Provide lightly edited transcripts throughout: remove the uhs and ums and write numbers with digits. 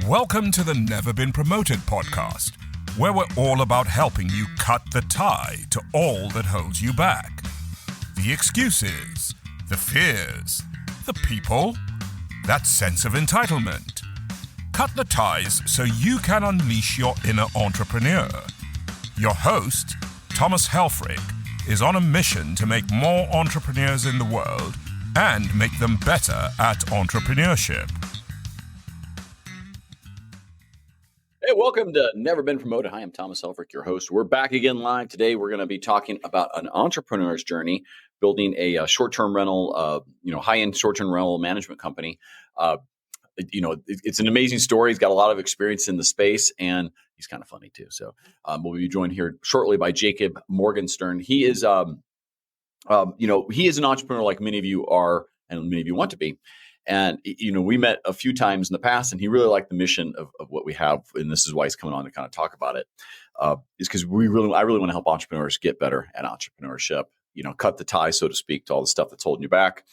Welcome to the Never Been Promoted podcast, where we're all about helping you cut the tie to all that holds you back. The excuses, the fears, the people, that sense of entitlement. Cut the ties so you can unleash your inner entrepreneur. Your host, Thomas Helfrich, is on a mission to make more entrepreneurs in the world and make them better at entrepreneurship. Hey, welcome to Never Been Promoted. Hi, I'm Thomas Helfrich, your host. We're back again live. Today, we're going to be talking about an entrepreneur's journey, building a short-term rental, high-end short-term rental management company. It's an amazing story. He's got a lot of experience in the space, and he's kind of funny too. So we'll be joined here shortly by Jacob Morgenstern. He is, he is an entrepreneur like many of you are, and many of you want to be. And, we met a few times in the past, and he really liked the mission of what we have. And this is why he's coming on to kind of talk about it, is because I really want to help entrepreneurs get better at entrepreneurship, cut the tie, so to speak, to all the stuff that's holding you back.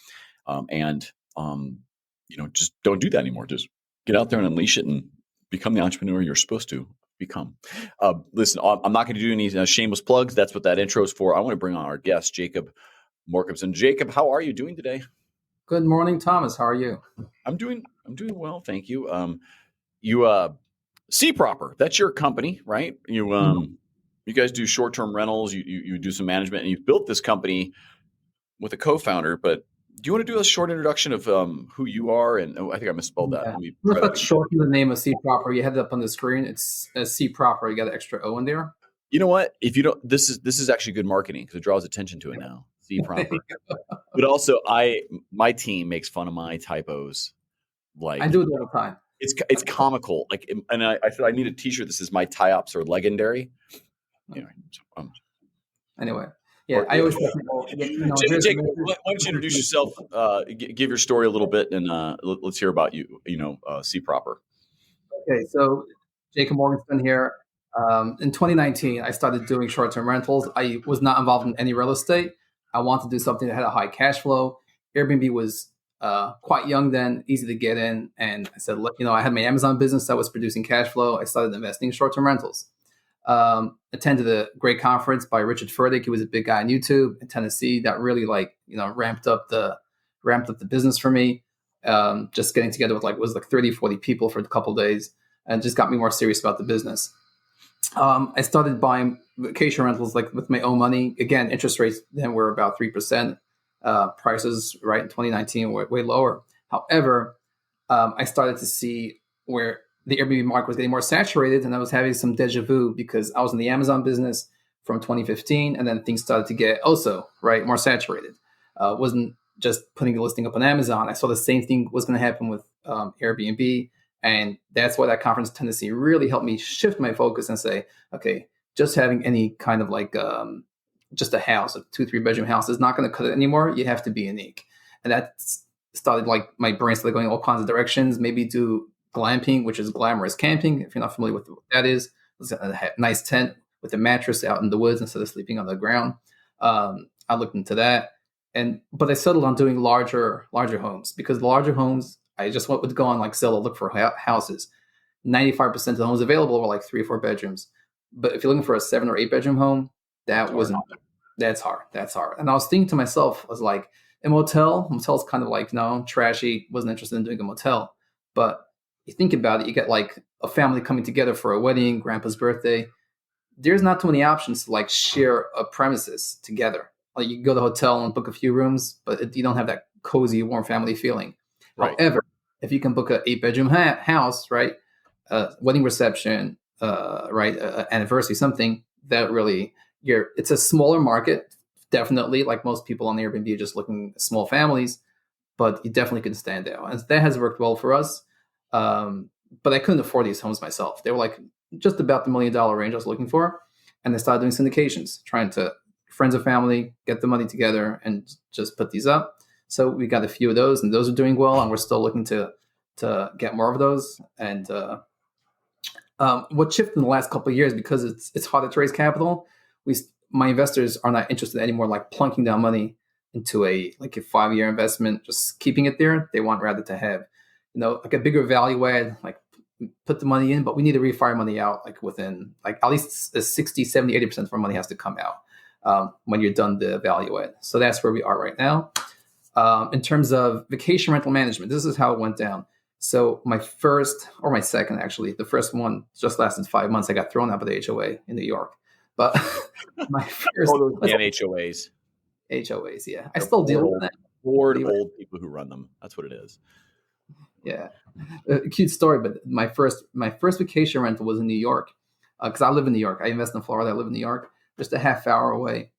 Just don't do that anymore. Just get out there and unleash it and become the entrepreneur you're supposed to become. Listen, I'm not going to do any shameless plugs. That's what that intro is for. I want to bring on our guest, Jacob Morgenstern. Jacob, how are you doing today? Good morning, Thomas. How are you? I'm doing well, thank you. C Proper, that's your company, right? You guys do short-term rentals. You do some management, and you've built this company with a co-founder. But do you want to do a short introduction of who you are? And I think I misspelled that. Yeah. Let's shorten the name of C Proper. You had it up on the screen. It's C Proper. You got an extra O in there. You know what? If you don't, this is actually good marketing because it draws attention to it now. C Proper. But also, my team makes fun of my typos. Like I do it all the time. It's comical. Like, and I said I need a T-shirt that says my tie-ups are legendary. Anyway, yeah, I always. Jacob, why don't you introduce yourself? Give your story a little bit, and let's hear about you. C Proper. Okay, so Jacob Morgenstern here. In 2019, I started doing short-term rentals. I was not involved in any real estate. I wanted to do something that had a high cash flow. Airbnb was quite young then, easy to get in. And I said, I had my Amazon business that was producing cash flow. I started investing in short-term rentals. Attended a great conference by Richard Furtick. He was a big guy on YouTube in Tennessee that really ramped up the business for me. Just getting together with 30, 40 people for a couple of days and just got me more serious about the business. I started buying vacation rentals with my own money. Again, interest rates then were about 3%. Prices right in 2019 were way lower. However, I started to see where the Airbnb market was getting more saturated, and I was having some deja vu because I was in the Amazon business from 2015, and then things started to get also more saturated. Wasn't just putting a listing up on Amazon. I saw the same thing was going to happen with Airbnb. And that's why that conference in Tennessee really helped me shift my focus and say, okay, just having any kind of just a house, a 2-3 bedroom house is not going to cut it anymore. You have to be unique. And that started my brain started going all kinds of directions. Maybe do glamping, which is glamorous camping. If you're not familiar with what that is, it's a nice tent with a mattress out in the woods instead of sleeping on the ground. I looked into that. But I settled on doing larger homes because the larger homes, I just would go on Zillow, look for houses. 95% of the homes available were 3 or 4 bedrooms. But if you're looking for a 7 or 8 bedroom home, that's hard. And I was thinking to myself, I was like, a motel's kind of trashy. Wasn't interested in doing a motel. But you think about it, you get a family coming together for a wedding, grandpa's birthday. There's not too many options to share a premises together. You can go to the hotel and book a few rooms, but you don't have that cozy, warm family feeling. Right. However, if you can book an 8-bedroom house, wedding reception, anniversary, something that really, it's a smaller market, definitely. Like most people on Airbnb are just looking at small families, but you definitely can stand out. And that has worked well for us. But I couldn't afford these homes myself. They were just about the $1 million range I was looking for. And I started doing syndications, trying to friends and family, get the money together and just put these up. So we got a few of those, and those are doing well, and we're still looking to get more of those. And what shifted in the last couple of years, because it's harder to raise capital, my investors are not interested anymore, plunking down money into a 5-year investment, just keeping it there. They want rather to have, a bigger value add, put the money in, but we need to refi money out like within like at least 60, 70, 80% of our money has to come out when you're done the value add. So that's where we are right now. In terms of vacation rental management, this is how it went down. So my first, or my second actually, the first one just lasted 5 months. I got thrown out by the HOA in New York. But my first HOAs. HOAs, yeah. I still deal with that. Bored old people who run them. That's what it is. Yeah. A cute story, but my first vacation rental was in New York. Because I live in New York. I invest in Florida. I live in New York, just a half hour away.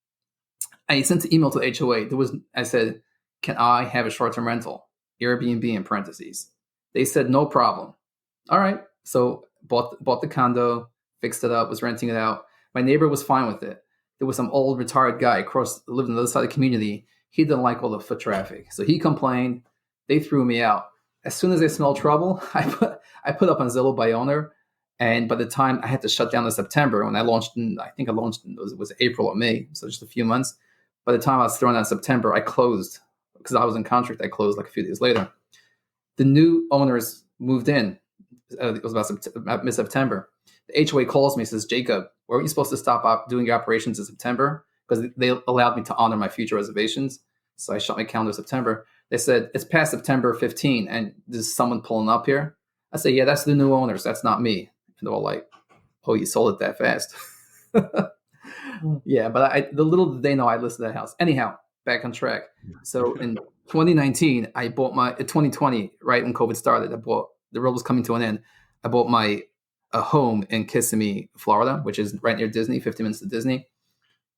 I sent an email to the HOA. I said, can I have a short-term rental? Airbnb in parentheses. They said, no problem. All right. So bought the condo, fixed it up, was renting it out. My neighbor was fine with it. There was some old retired guy lived on the other side of the community. He didn't like all the foot traffic. So he complained. They threw me out. As soon as I smelled trouble, I put up on Zillow by owner. And by the time I had to shut down in September, when I launched it was April or May, so just a few months. By the time I was thrown out in September, I closed because I was in contract. I closed like a few days later. The new owners moved in. It was about mid-September. The HOA calls me and says, Jacob, weren't you supposed to stop doing your operations in September? Because they allowed me to honor my future reservations. So I shut my calendar in September. They said, it's past September 15, and there's someone pulling up here. I say, yeah, that's the new owners. That's not me. And they're all like, oh, you sold it that fast. Yeah, but the little did they know I listed that house. Anyhow, back on track. So in 2019, I bought 2020, right when COVID started, the world was coming to an end. I bought a home in Kissimmee, Florida, which is right near Disney, 50 minutes to Disney.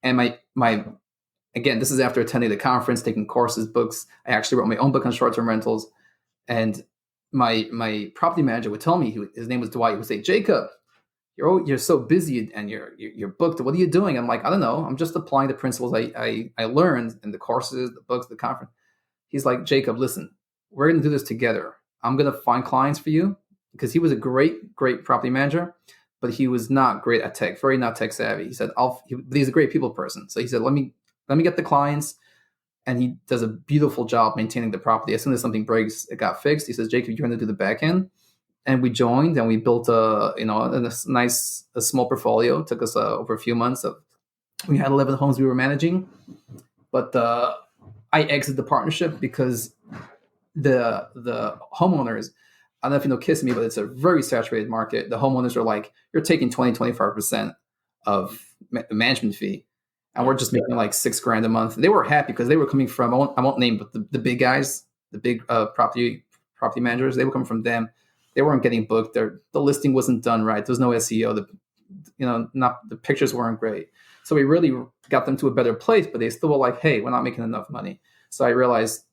And again, this is after attending the conference, taking courses, books. I actually wrote my own book on short-term rentals. And my property manager would tell me, his name was Dwight, he would say, Jacob, you're so busy and you're booked. What are you doing? I'm like, I don't know. I'm just applying the principles I learned in the courses, the books, the conference. He's like, Jacob, listen, we're going to do this together. I'm going to find clients for you, because he was a great, great property manager, but he was not great at tech, very not tech savvy. He said, but he's a great people person. So he said, let me get the clients. And he does a beautiful job maintaining the property. As soon as something breaks, it got fixed. He says, Jacob, you're going to do the back end. And we joined and we built a small portfolio. It took us over a few months. We had 11 homes we were managing, but I exited the partnership because the homeowners, I don't know if you know Kissimmee, but it's a very saturated market. The homeowners are like, you're taking 20, 25% of management fee. And we're just making like $6,000 a month. They were happy because they were coming from, I won't name, but the big guys, the big property managers, they were coming from them. They weren't getting booked. The listing wasn't done right. There was no SEO. The pictures weren't great. So we really got them to a better place, but they still were like, hey, we're not making enough money. So I realized,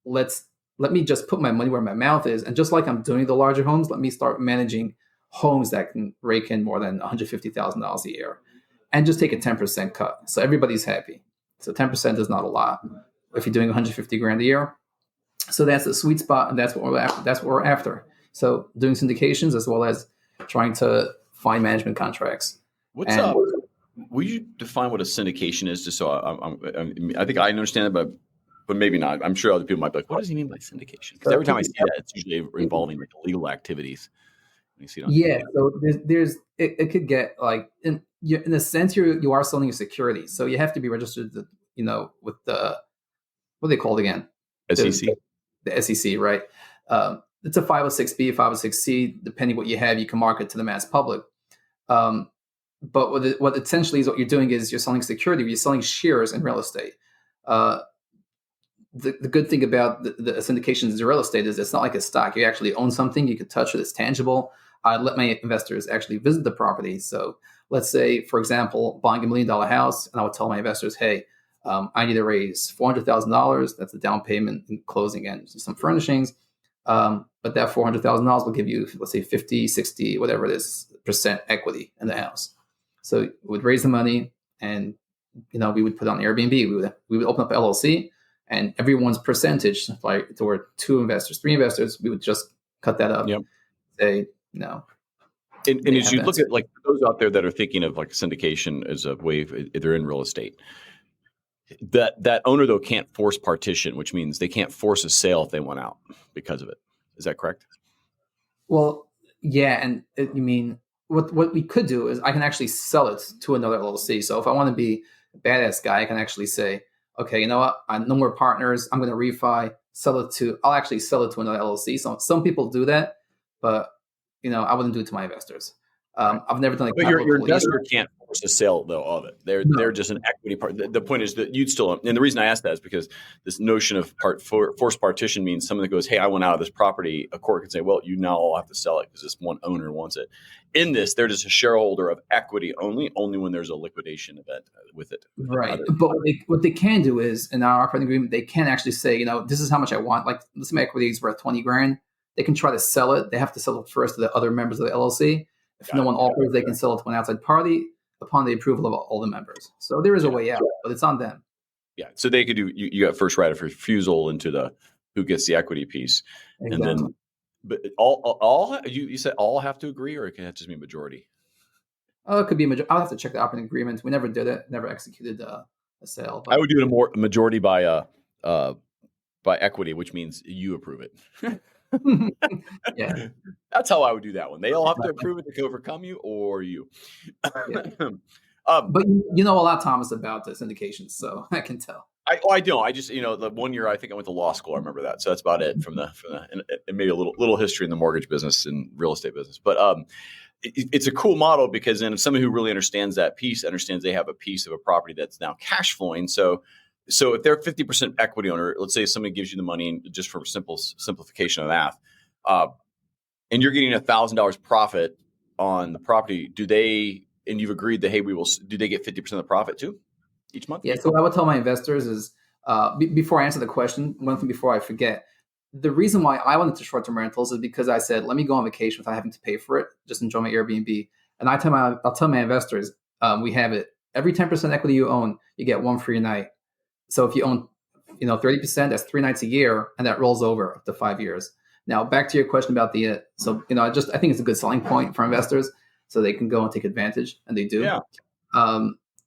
let me just put my money where my mouth is. And just like I'm doing the larger homes, let me start managing homes that can rake in more than $150,000 a year and just take a 10% cut. So everybody's happy. So 10% is not a lot if you're doing $150,000 a year. So that's the sweet spot. And that's what we're after. So doing syndications as well as trying to find management contracts. What's up? Will you define what a syndication is? Just so I think I understand it, but maybe not. I'm sure other people might be like, what does he mean by syndication? Because every time I see that, it's usually involving like illegal activities. You see it on TV. So it could get like, in a sense, you are selling a security. So you have to be registered, with the, what are they called again? SEC. The SEC, right? It's a 506B, 506C, depending what you have, you can market to the mass public. But what essentially is what you're doing is you're selling security, you're selling shares in real estate. The good thing about the syndications in real estate is it's not like a stock. You actually own something, you can touch it, it's tangible. I let my investors actually visit the property. So let's say, for example, buying $1 million house, and I would tell my investors, hey, I need to raise $400,000. That's the down payment and closing and some furnishings. But that $400,000 will give you, let's say 50, 60, whatever it is, % equity in the house. So we would raise the money and, we would put on Airbnb. We would open up LLC and everyone's percentage, like there were 2 investors, 3 investors, we would just cut that up. Yep. Say, no. And as you look at like those out there that are thinking of like syndication as a way, if they're in real estate, that owner though can't force partition, which means they can't force a sale if they want out because of it. Is that correct? Well, Yeah, and you mean what we could do is I can actually sell it to another LLC. So if I want to be a badass guy, I can actually say, okay, you know what? I'm no more partners. I'm going to refi, sell it to. I'll actually sell it to another LLC. So some people do that, but I wouldn't do it to my investors. Right. I've never done a But capital your call investor either. can't force a sale though of it. They're No, just an equity part. The point is that you'd still, and the reason I asked that is because this notion of forced partition means someone that goes, "Hey, I want out of this property." A court could say, "Well, you now all have to sell it because this one owner wants it." In this, they're just a shareholder of equity only when there's a liquidation event with it. right. But what they can do is in our operating agreement, they can actually say, this is how much I want. Like, let's say my equity is worth 20 grand. They can try to sell it. They have to sell it first to the other members of the LLC. If no one offers, they can sell it to an outside party upon the approval of all the members. So there is a way out, but it's on them. Yeah. So they could do, you got first right of refusal into the who gets the equity piece. Exactly. And then, but all you said all have to agree, or it can just be majority? It could be a majority. I'll have to check the operating agreement. We never did it, never executed a sale. But I would do it a majority by equity, which means you approve it. yeah. That's how I would do that one. They all have to approve it to overcome you or you. Yeah. But you know a lot, Thomas, about the syndications, so I can tell. I don't. I just, the 1 year I think I went to law school. I remember that. So that's about it from the and maybe a little history in the mortgage business and real estate business. But it's a cool model because then if somebody who really understands that piece understands they have a piece of a property that's now cash flowing. So if they're 50% equity owner, let's say somebody gives you the money just for simplification of math, and you're getting $1,000 profit on the property, and you've agreed that, hey, do they get 50% of the profit too each month? Yeah. So what I would tell my investors is, before I answer the question, one thing before I forget, the reason why I went into short-term rentals is because I said, let me go on vacation without having to pay for it, just enjoy my Airbnb. And I'll tell my investors, we have it. Every 10% equity you own, you get one free night. So if you own, 30%, that's 3 nights a year, and that rolls over up to 5 years. Now, back to your question about I think it's a good selling point for investors, so they can go and take advantage, and they do. Yeah.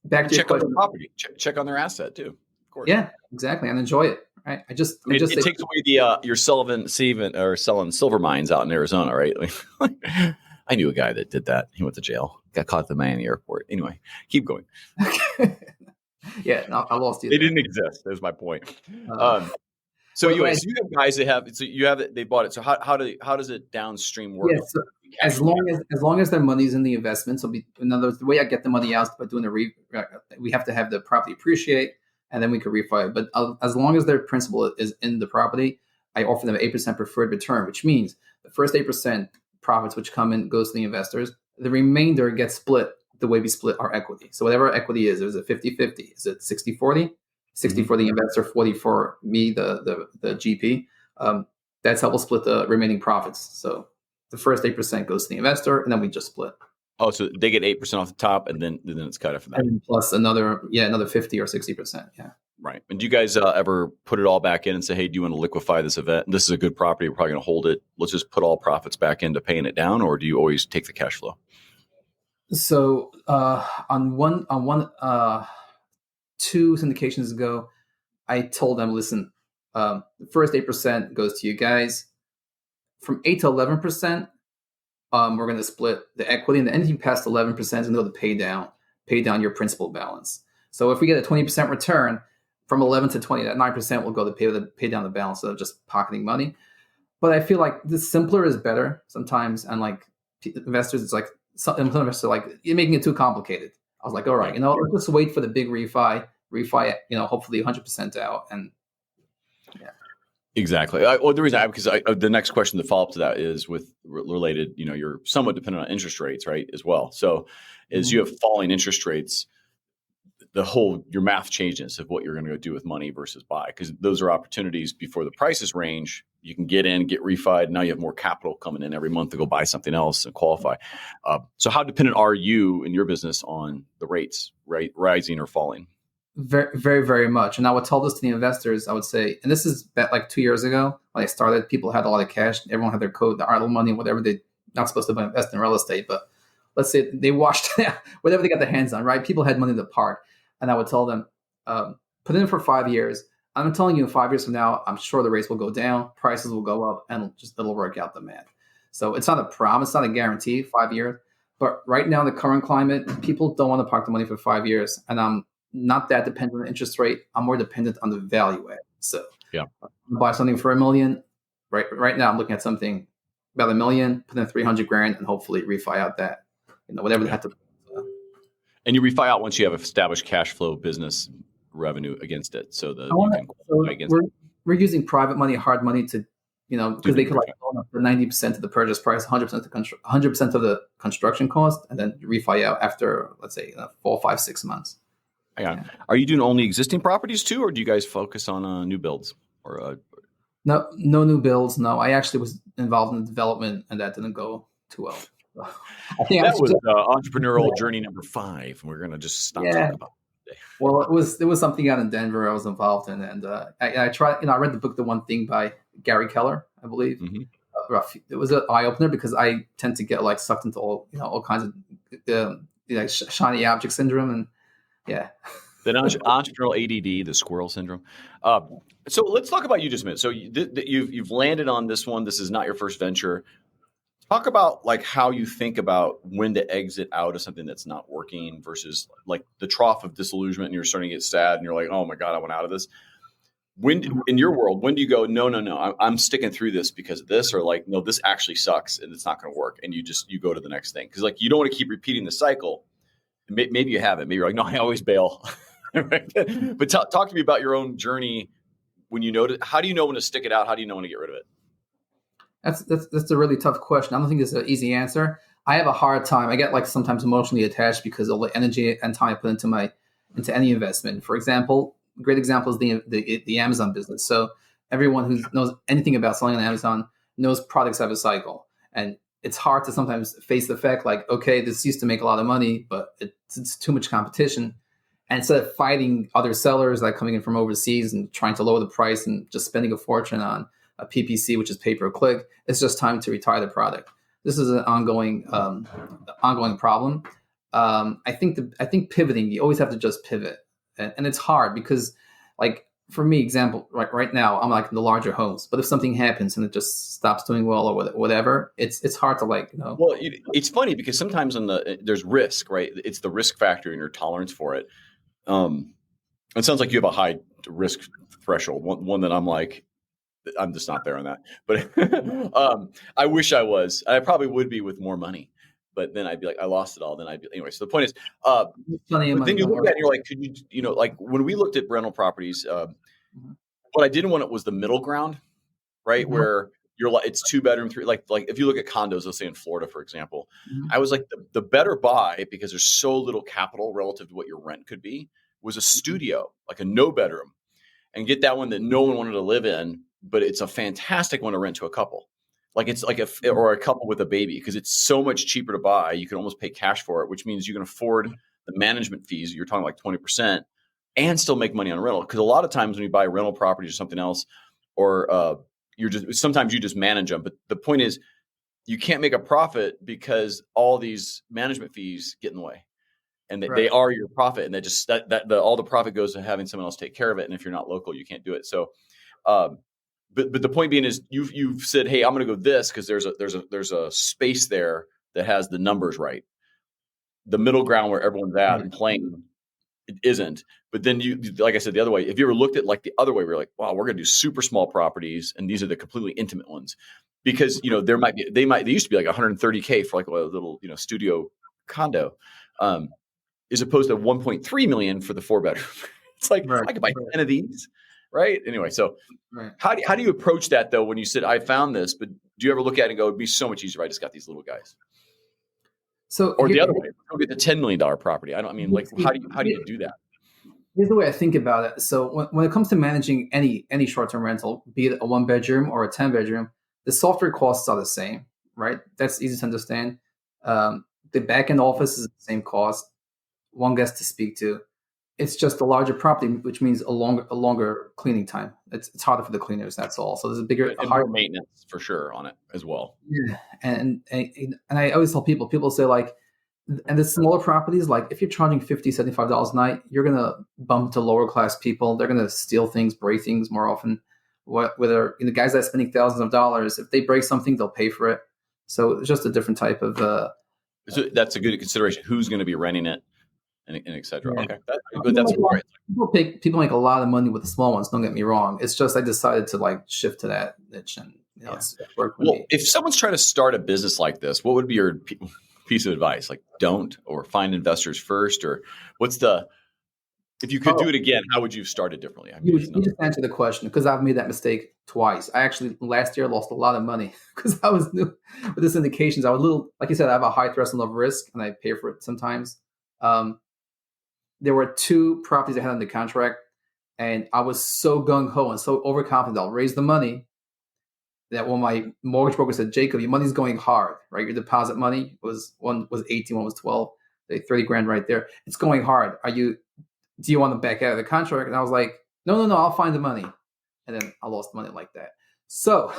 Back to check on their property, check on their asset too. Of course. Yeah, exactly, and enjoy it. Right. It takes away your selling silver mines out in Arizona, right? I knew a guy that did that. He went to jail, got caught at the Miami airport. Anyway, keep going. Yeah, no, I lost you. They didn't exist. That's my point. So you have guys that have. So you have it. They bought it. So how does it downstream work? Yeah, so as long as their money's in the investment. So in other words, the way I get the money out is by doing we have to have the property appreciate, and then we could refi it. But as long as their principal is in the property, I offer them 8% preferred return, which means the first 8% profits which come in goes to the investors. The remainder gets split the way we split our equity. So whatever equity is it 50-50? Is it 60-40? 60 for the investor, 40 for me, the GP. That's how we'll split the remaining profits. So the first 8% goes to the investor, and then we just split. Oh, so they get 8% off the top, and then it's cut after that. And plus another 50 or 60%. Yeah. Right. And do you guys ever put it all back in and say, hey, do you want to liquefy this event? This is a good property. We're probably going to hold it. Let's just put all profits back into paying it down, or do you always take the cash flow? So on 2 syndications ago, I told them, listen, the first 8% goes to you guys. From 8 to 11%, we're going to split the equity, and anything past 11% is going to go to pay down your principal balance. So if we get a 20% return, from 11 to 20, that 9% will go to pay down the balance of just pocketing money. But I feel like the simpler is better sometimes, and like investors, it's like some investors are like, you're making it too complicated. I was like, all right, let's just wait for the big refi, hopefully 100% out. And yeah. Exactly. The reason the next question to follow up to that is related, you're somewhat dependent on interest rates, right, as well. So as you have falling interest rates, your math changes of what you're going to go do with money versus buy, because those are opportunities before the prices range. You can get in, get refied. Now you have more capital coming in every month to go buy something else and qualify. So how dependent are you in your business on the rates, right, rising or falling? Very, very, very much. And I would tell this to the investors. I would say, and this is like 2 years ago when I started, people had a lot of cash. Everyone had their code, the idle money, whatever they're not supposed to invest in real estate. But let's say they washed whatever they got their hands on, right? People had money to park. And I would tell them, put it in for 5 years. I'm telling you, in 5 years from now, I'm sure the rates will go down, prices will go up, and it'll work out the math. So it's not a promise, not a guarantee, 5 years. But right now in the current climate, people don't want to park the money for 5 years. And I'm not that dependent on interest rate. I'm more dependent on the value add. So Yeah. buy something for $1 million. Right now I'm looking at something about $1 million, put in 300 grand and hopefully refi out that, whatever they have to. And you refi out once you have established cash flow business revenue against it. So we're using private money, hard money to, because they could loan up to 90% of the purchase price, 100% of the construction cost, and then refi out after, let's say, 4, 5, 6 months. Yeah. Are you doing only existing properties too, or do you guys focus on new builds? Or No new builds. No, I actually was involved in the development, and that didn't go too well. I think that was entrepreneurial journey number 5. We're going to just stop talking about it today. Well, it was something out in Denver I was involved in, and I tried. I read the book, The One Thing by Gary Keller, I believe. Mm-hmm. It was an eye opener because I tend to get sucked into all kinds of shiny object syndrome, and the entrepreneurial ADD, the squirrel syndrome. So let's talk about you just a minute. So you've landed on this one. This is not your first venture. Talk about how you think about when to exit out of something that's not working versus the trough of disillusionment and you're starting to get sad and you're like, oh my God, I went out of this. In your world, when do you go, no, I'm sticking through this because of this, or no, this actually sucks and it's not going to work, and you go to the next thing? Because you don't want to keep repeating the cycle. Maybe you haven't. Maybe you're like, no, I always bail. Right? But talk to me about your own journey. When you know, how do you know when to stick it out? How do you know when to get rid of it? That's a really tough question. I don't think there's an easy answer. I have a hard time. I get sometimes emotionally attached because of the energy and time I put into any investment. For example, a great example is the Amazon business. So everyone who knows anything about selling on Amazon knows products have a cycle, and it's hard to sometimes face the fact okay, this used to make a lot of money, but it's too much competition. And instead of fighting other sellers coming in from overseas and trying to lower the price and just spending a fortune on a PPC, which is pay per click, it's just time to retire the product. This is an ongoing problem. I think pivoting, you always have to just pivot, and it's hard because, for me, example, right now I'm in the larger homes, but if something happens and it just stops doing well or whatever, it's hard to Well, it's funny because sometimes there's risk, right? It's the risk factor and your tolerance for it. It sounds like you have a high risk threshold, one that I'm just not there on that. But I wish I was. I probably would be with more money. But then I'd be I lost it all. Then I'd be anyway. So the point is, but then you look at it and you're could you, when we looked at rental properties, what I didn't want was the middle ground, right? Mm-hmm. Where it's 2-bedroom, 3, if you look at condos, let's say in Florida, for example, I was the better buy, because there's so little capital relative to what your rent could be, was a studio, a no bedroom, and get that one that no one wanted to live in, but it's a fantastic one to rent to a couple. Or a couple with a baby, because it's so much cheaper to buy. You can almost pay cash for it, which means you can afford the management fees. You're talking 20%, and still make money on rental. Because a lot of times when you buy rental properties or something else, or sometimes you just manage them. But the point is, you can't make a profit because all these management fees get in the way, and they are your profit, and all the profit goes to having someone else take care of it. And if you're not local, you can't do it. So. But the point being is you've said, hey, I'm going to go this because there's a space there that has the numbers right. The middle ground where everyone's at and playing, it isn't. But then you, like I said, the other way, if you ever looked at the other way, we're wow, we're going to do super small properties, and these are the completely intimate ones, because they used to be $130K for a little studio condo, as opposed to 1.3 million for the 4-bedroom. It's I could buy 10 of these. Right. Anyway, so how do you approach that though? When you said, I found this, but do you ever look at it and go, it'd be so much easier if I just got these little guys? Or the other way, go get the $10 million property. How do you do that? Here's the way I think about it. So when it comes to managing any short-term rental, be it a 1-bedroom or a 10-bedroom, the software costs are the same, right? That's easy to understand. The back-end office is the same cost. One guest to speak to. It's just a larger property, which means a longer cleaning time. It's harder for the cleaners. That's all. So there's a higher maintenance for sure on it as well. Yeah, and I always tell people say and the smaller properties, if you're charging $50, $75 a night, you're gonna bump to lower class people. They're gonna steal things, break things more often. Whether the guys that are spending thousands of dollars, if they break something, they'll pay for it. So it's just a different type of. So that's a good consideration. Who's going to be renting it, and et cetera. Yeah. Okay, that's great. People make a lot of money with the small ones. Don't get me wrong. It's just I decided to like shift to that niche, and it's worked for me. If someone's trying to start a business like this, what would be your piece of advice? Like, don't, or find investors first, or what's the? If you could do it again, how would you have started differently? I mean, you just answered the question because I've made that mistake twice. I actually last year lost a lot of money because I was new with the syndications. I was a little, like you said, I have a high threshold of risk and I pay for it sometimes. There were 2 properties I had under contract and I was so gung ho and so overconfident I'll raise the money that when my mortgage broker said, Jacob, your money's going hard, right? Your deposit money one was 18, one was 12, like 30 grand right there. It's going hard. Do you want to back out of the contract? And I was like, no, I'll find the money. And then I lost money like that. So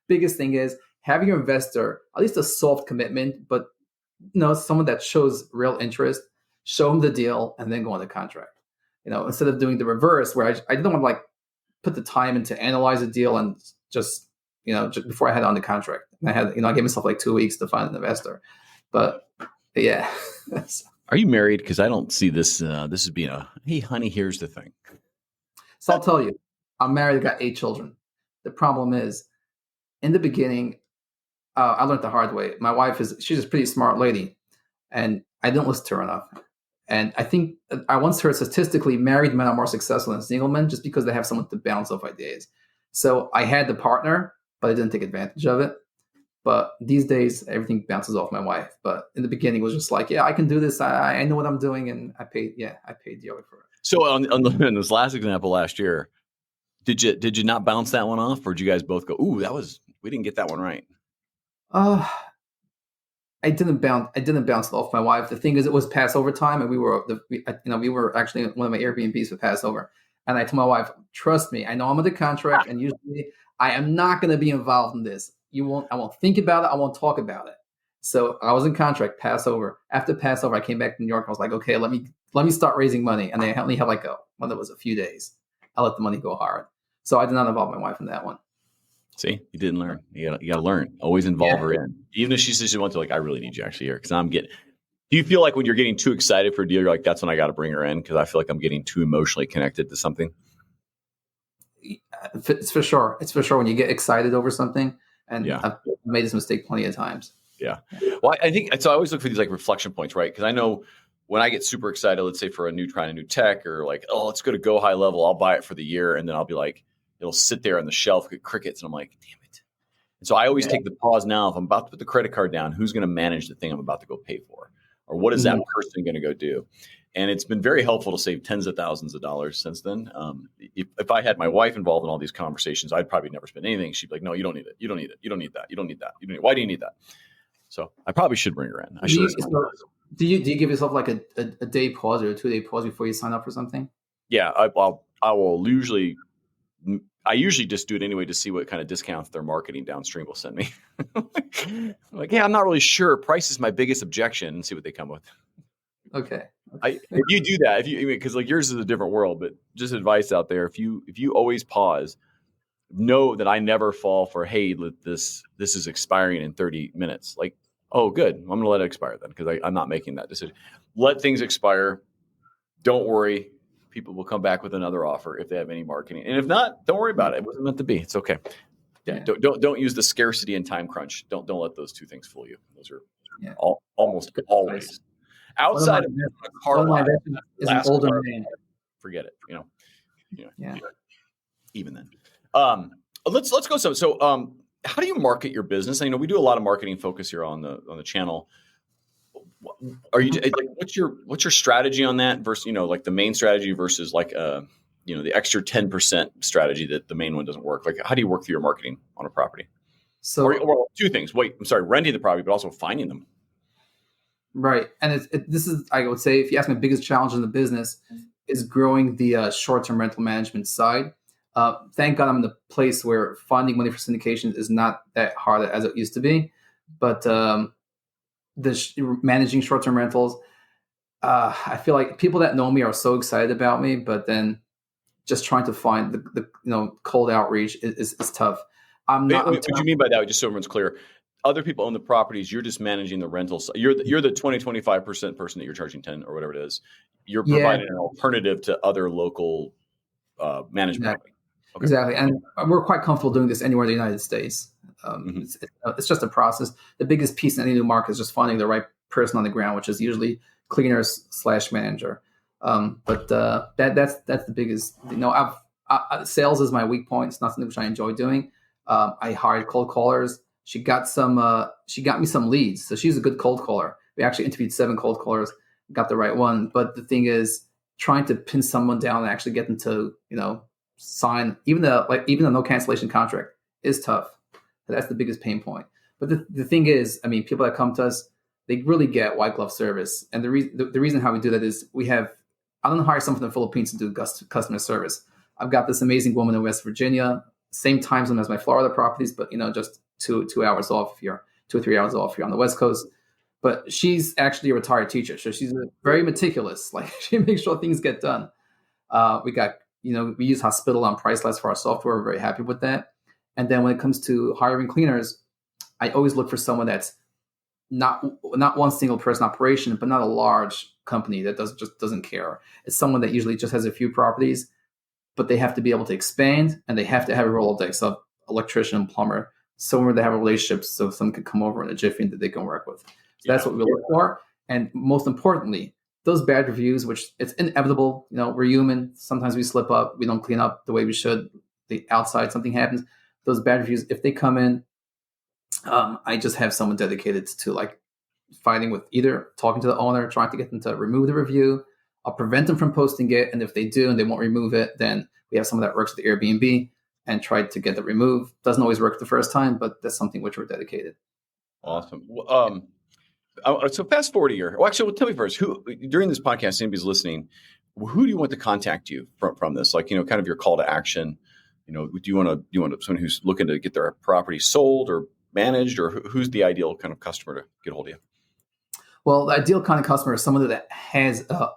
biggest thing is have your investor, at least a soft commitment, but someone that shows real interest, show them the deal and then go on the contract. Instead of doing the reverse where I didn't want to like put the time in to analyze a deal and just before I had it on the contract. And I had, I gave myself like 2 weeks to find an investor. But yeah. Are you married? Because I don't see this. This as being hey, honey, here's the thing. So I'll tell you, I'm married. I got 8 children. The problem is, in the beginning, I learned the hard way. My wife she's a pretty smart lady, and I didn't listen to her enough. And I think I once heard statistically married men are more successful than single men just because they have someone to bounce off ideas. So I had the partner, but I didn't take advantage of it. But these days, everything bounces off my wife. But in the beginning, it was just like, yeah, I can do this. I know what I'm doing, and I paid dearly for it. So on this last example last year, did you not bounce that one off, or did you guys both go, ooh, we didn't get that one right? I didn't bounce it off my wife. The thing is, it was Passover time, and we were actually in one of my Airbnbs for Passover. And I told my wife, trust me, I know I'm under contract, and usually I am not going to be involved in this. I won't think about it. I won't talk about it. So I was in contract Passover. After Passover, I came back to New York. I was like, okay, let me start raising money. And they only had a few days. I let the money go hard. So I did not involve my wife in that one. See, you didn't learn. You got to learn. Always involve her in. Even if she says she wants to, like, I really need you actually here because do you feel like when you're getting too excited for a deal, you're like, that's when I got to bring her in because I feel like I'm getting too emotionally connected to something? It's for sure. It's for sure when you get excited over something. And I've made this mistake plenty of times. Yeah. Well, I think so. I always look for these like reflection points, right? Because I know when I get super excited, let's say for trying a new tech or like, oh, it's going to go high level. I'll buy it for the year. And then I'll be like, it'll sit there on the shelf, get crickets. And I'm like, damn it. And so I always take the pause now. If I'm about to put the credit card down, who's going to manage the thing I'm about to go pay for? Or what is that person going to go do? And it's been very helpful to save tens of thousands of dollars since then. If I had my wife involved in all these conversations, I'd probably never spend anything. She'd be like, no, you don't need it. You don't need it. You don't need that. You don't need that. Why do you need that? So I probably should bring her in. Do you give yourself like a day pause or a 2-day pause before you sign up for something? Yeah, I will usually. I usually just do it anyway to see what kind of discounts their marketing downstream will send me. Like, yeah, I'm not really sure. Price is my biggest objection, and see what they come with. Okay. If you do that, because like yours is a different world, but just advice out there. If you always pause, know that I never fall for, hey, this is expiring in 30 minutes. Like, oh, good. I'm going to let it expire then because I'm not making that decision. Let things expire. Don't worry. People will come back with another offer if they have any marketing. And if not, don't worry about it. It wasn't meant to be. It's okay. Yeah. Don't use the scarcity and time crunch. Don't let those two things fool you. Those are almost always. Outside of a car lot, is an older man. Forget it. Yeah. Even then, let's go. So, how do you market your business? We do a lot of marketing focus here on the channel. Are you like what's your strategy on that versus like the main strategy versus like the extra 10% strategy that the main one doesn't work? Like, how do you work through your marketing on a property? So, or two things. Wait, I'm sorry, renting the property, but also finding them. Right. And this is, I would say, if you ask me, the biggest challenge in the business is growing the short-term rental management side. Thank God I'm in the place where finding money for syndication is not that hard as it used to be. But managing short-term rentals, I feel like people that know me are so excited about me, but then just trying to find the cold outreach is tough. I'm not. What do you mean by that? Just so everyone's clear. other people own the properties. You're just managing the rentals. You're the 20-25% person that you're charging 10 or whatever it is. You're Yeah, providing an alternative to other local management. exactly. Okay. Exactly. And we're quite comfortable doing this anywhere in the United States. Mm-hmm. It's just a process. The biggest piece in any new market is just finding the right person on the ground, which is usually cleaners / manager. But that's the biggest. Sales is my weak point. It's not something which I enjoy doing. I hired cold callers. She got me some leads. So she's a good cold caller. We actually interviewed 7 cold callers, got the right one. But the thing is, trying to pin someone down and actually get them to, sign even a no cancellation contract is tough. That's the biggest pain point. But the thing is, I mean, people that come to us, they really get white glove service. And the reason how we do that is I don't hire someone from the Philippines to do customer service. I've got this amazing woman in West Virginia, same time zone as my Florida properties, but just 2 hours off if you're 2 or 3 hours off if you're on the West Coast. But she's actually a retired teacher, so she's very meticulous. Like, she makes sure things get done. We use Hospital on Priceless for our software. We're very happy with that. And then when it comes to hiring cleaners, I always look for someone that's not one single person operation, but not a large company that just doesn't care. It's someone that usually just has a few properties, but they have to be able to expand, and they have to have a Rolodex of electrician, plumber, somewhere they have a relationship, so someone can come over in a jiffy that they can work with. So that's what we look for. And most importantly, those bad reviews, which it's inevitable. We're human. Sometimes we slip up. We don't clean up the way we should. The outside, something happens. Those bad reviews, if they come in, I just have someone dedicated to fighting with, either talking to the owner, trying to get them to remove the review. I'll prevent them from posting it. And if they do and they won't remove it, then we have someone that works with the Airbnb and try to get it removed. Doesn't always work the first time, but that's something which we're dedicated. Awesome. So fast forward a year. Well, actually, tell me first, who during this podcast, anybody's listening, who do you want to contact you from this? Kind of your call to action. Do you want someone who's looking to get their property sold or managed, or who's the ideal kind of customer to get a hold of you? Well, the ideal kind of customer is someone that has a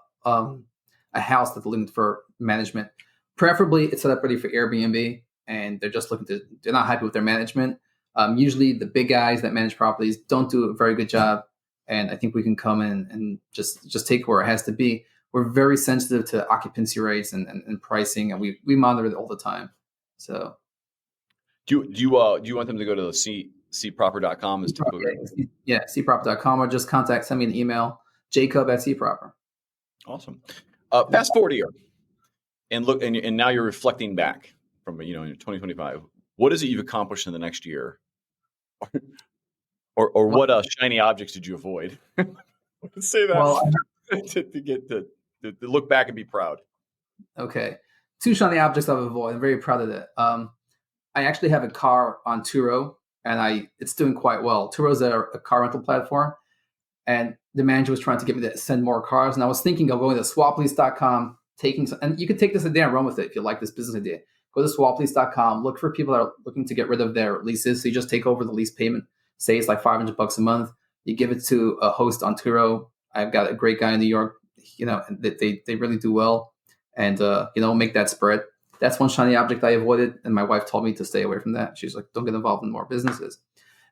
house that's looking for management. Preferably, it's set up ready for Airbnb, and they're not happy with their management. Usually, the big guys that manage properties don't do a very good job, and I think we can come in and just take where it has to be. We're very sensitive to occupancy rates and pricing, and we monitor it all the time. So, do you want them to go to the cproper.com? Yeah, cproper.com, or just send me an email, jacob@cproper. Awesome. Fast forward a year, and look, and now you're reflecting back from in 2025. What is it you've accomplished in the next year, or what shiny objects did you avoid? Say that to look back and be proud. Okay, 2 shiny objects I've avoided. I'm very proud of that. I actually have a car on Turo, and it's doing quite well. Turo is a car rental platform, and the manager was trying to get me to send more cars. And I was thinking of going to swaplease.com, and you could take this idea and run with it if you like this business idea. Go to swaplease.com, look for people that are looking to get rid of their leases. So you just take over the lease payment. Say it's like $500 a month. You give it to a host on Turo. I've got a great guy in New York, they really do well, and make that spread. That's one shiny object I avoided, and my wife told me to stay away from that. She's like, don't get involved in more businesses.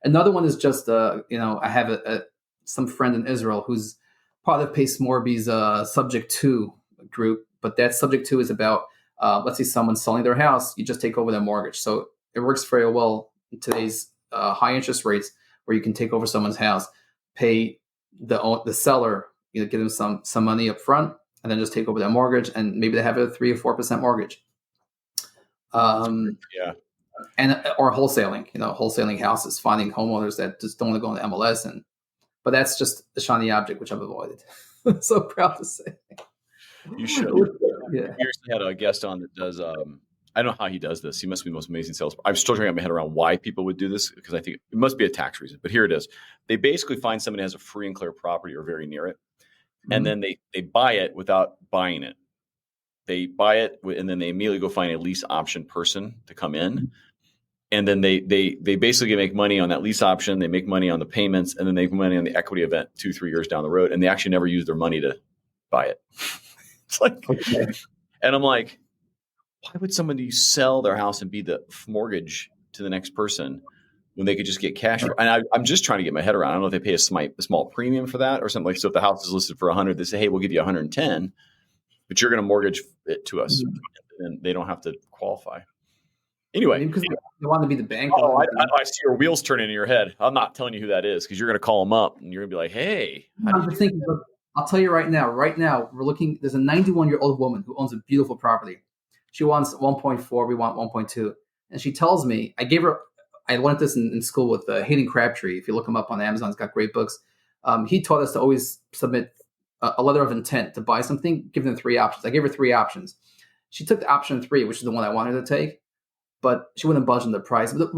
Another one is just, I have some friend in Israel who's part of Pace Morby's Subject 2 group, but that Subject 2 is about, let's say someone's selling their house, you just take over their mortgage. So it works very well in today's high interest rates, where you can take over someone's house, pay the seller, give them some money up front, and then just take over their mortgage, and maybe they have a 3 or 4% mortgage. And or wholesaling houses, finding homeowners that just don't want to go on the MLS, but that's just a shiny object which I've avoided. So proud to say. You should. Yeah. We recently had a guest on that does. I don't know how he does this. He must be the most amazing sales. I'm still trying to get my head around why people would do this, because I think it must be a tax reason. But here it is. They basically find somebody who has a free and clear property or very near it, and then they buy it without buying it. They buy it, and then they immediately go find a lease option person to come in. And then they basically make money on that lease option. They make money on the payments, and then they make money on the equity event 2-3 years down the road. And they actually never use their money to buy it. It's like, and I'm like, why would somebody sell their house and be the mortgage to the next person when they could just get cash. And I'm just trying to get my head around. I don't know if they pay a small premium for that or something like. So if the house is listed for 100, they say, hey, we'll give you 110, but you're going to mortgage it to us, and they don't have to qualify. Anyway, because they want to be the bank. I see your wheels turning in your head. I'm not telling you who that is because you're going to call them up and you're going to be like, hey. I'll tell you right now, we're looking, there's a 91-year-old woman who owns a beautiful property. She wants 1.4, we want 1.2. And she tells me, I learned this in school with Hayden Crabtree. If you look him up on Amazon, he's got great books. He taught us to always submit a letter of intent to buy something, give them 3 options. I gave her 3 options. She took the option 3, which is the one I wanted her to take, but she wouldn't budge on the price. But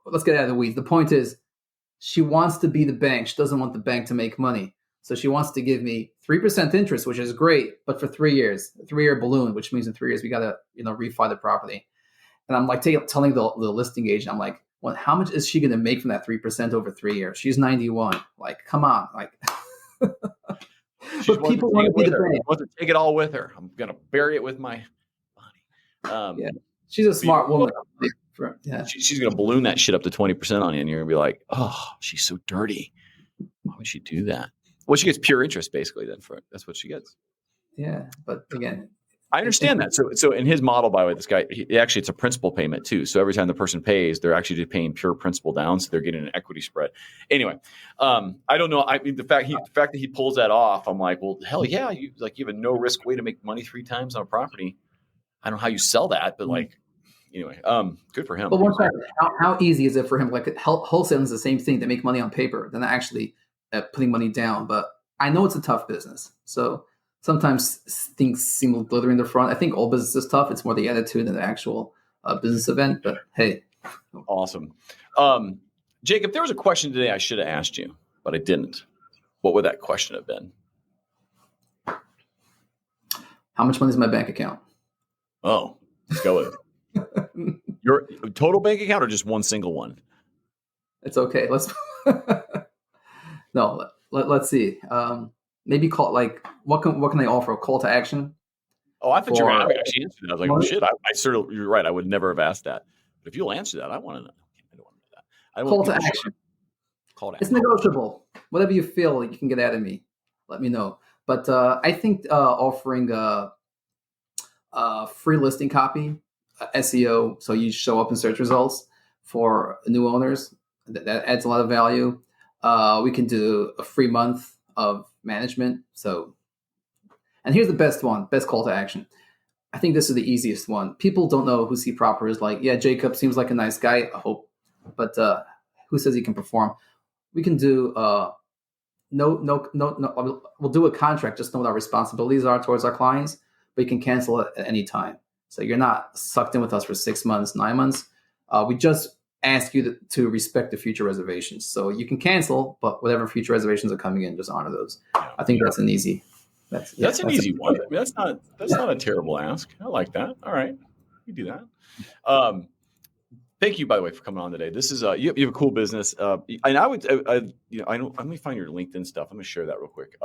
let's get out of the weeds. The point is, she wants to be the bank. She doesn't want the bank to make money. So she wants to give me 3% interest, which is great, but for 3 years, a 3-year balloon, which means in 3 years we got to refi the property. And I'm like telling the listing agent, I'm like, well, how much is she going to make from that 3% over 3 years? She's 91. Like, come on, like. But people want to be the bank. Wants to take it all with her. I'm going to bury it with my body. Yeah, she's a smart woman. Yeah, she's going to balloon that shit up to 20% on you, and you're going to be like, oh, she's so dirty. Why would she do that? Well, she gets pure interest basically then for it. That's what she gets. Yeah, but again, I understand that. So in his model, by the way, this guy, it's a principal payment too. So every time the person pays, they're actually just paying pure principal down. So they're getting an equity spread. Anyway, I don't know. I mean, the fact that he pulls that off, I'm like, well, hell yeah. You have a no risk way to make money 3 times on a property. I don't know how you sell that, but anyway, good for him. But one fact, how easy is it for him? Like wholesaling is the same thing. They make money on paper. They're not actually putting money down. But I know it's a tough business. So sometimes things seem glitter in the front. I think all business is tough. It's more the attitude than the actual business event. But hey. Awesome. Jake, if there was a question today I should have asked you, but I didn't, what would that question have been? How much money is in my bank account? Oh, let's go with it. Your total bank account or just one single one? It's okay. Let's let's see. Maybe call what can I offer? A call to action? Oh, I thought you were going to actually answer that. I was like, oh shit, you're right. I would never have asked that. But if you'll answer that, I want to know. I don't want to know that. Call to action. It's negotiable. Whatever you feel you can get out of me, let me know. But I think offering a free listing copy, SEO, so you show up in search results for new owners, that adds a lot of value. We can do a free month of management. So, and here's the best call to action. I think this is the easiest one. People don't know who C Proper is. Like, yeah, Jacob seems like a nice guy, I hope, but who says he can perform? We can do no. We'll do a contract. Just know what our responsibilities are towards our clients, but you can cancel it at any time. So you're not sucked in with us for 6 months, 9 months. We just ask you to respect the future reservations. So you can cancel, but whatever future reservations are coming in, just honor those. I think that's an easy. That's an easy one. I mean, that's not a terrible ask. I like that. All right, you do that. Thank you, by the way, for coming on today. This is you have a cool business, and I would let me find your LinkedIn stuff. I'm gonna share that real quick.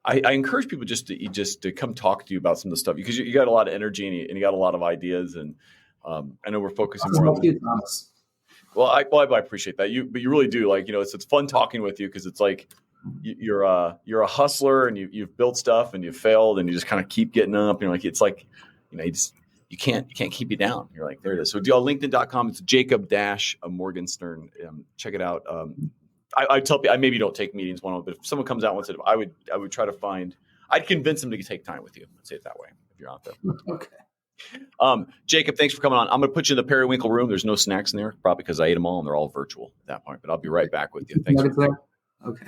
I encourage people just to come talk to you about some of the stuff because you got a lot of energy and you got a lot of ideas, and I know we're focusing more on Thomas. Well, I appreciate that. But you really do. Like, it's fun talking with you because it's like you're a hustler and you've built stuff and you've failed and you just kind of keep getting up. And it's like, you can't keep you down. You're like, there it is. So LinkedIn.com. It's Jacob Morgenstern. Check it out. I tell people, I maybe don't take meetings one-on-one, but if someone comes out and said, I would try to I'd convince them to take time with you. Let's say it that way. If you're out there. Okay. Jacob, thanks for coming on. I'm going to put you in the periwinkle room. There's no snacks in there, probably because I ate them all and they're all virtual at that point, but I'll be right back with you. Thanks. Okay.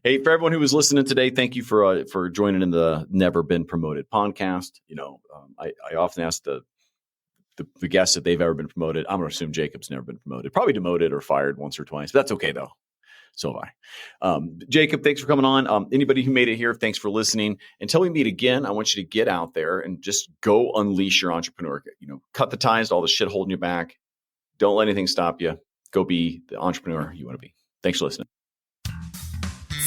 Hey, for everyone who was listening today, thank you for joining in the Never Been Promoted podcast. I often ask the guests if they've ever been promoted. I'm going to assume Jacob's never been promoted, probably demoted or fired once or twice, but that's okay though. So have I. Jacob, thanks for coming on. Anybody who made it here, thanks for listening. Until we meet again, I want you to get out there and just go unleash your entrepreneur. Cut the ties to all the shit holding you back. Don't let anything stop you. Go be the entrepreneur you want to be. Thanks for listening.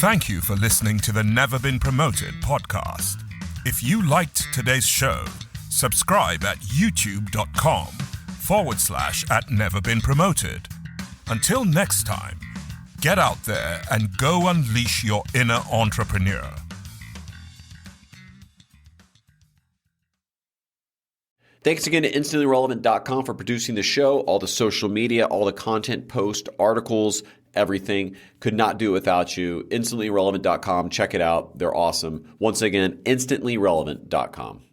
Thank you for listening to the Never Been Promoted podcast. If you liked today's show, subscribe at youtube.com/@neverbeenpromoted Until next time, get out there and go unleash your inner entrepreneur. Thanks again to InstantlyRelevant.com for producing the show, all the social media, all the content, posts, articles, everything. Could not do it without you. InstantlyRelevant.com. Check it out. They're awesome. Once again, InstantlyRelevant.com.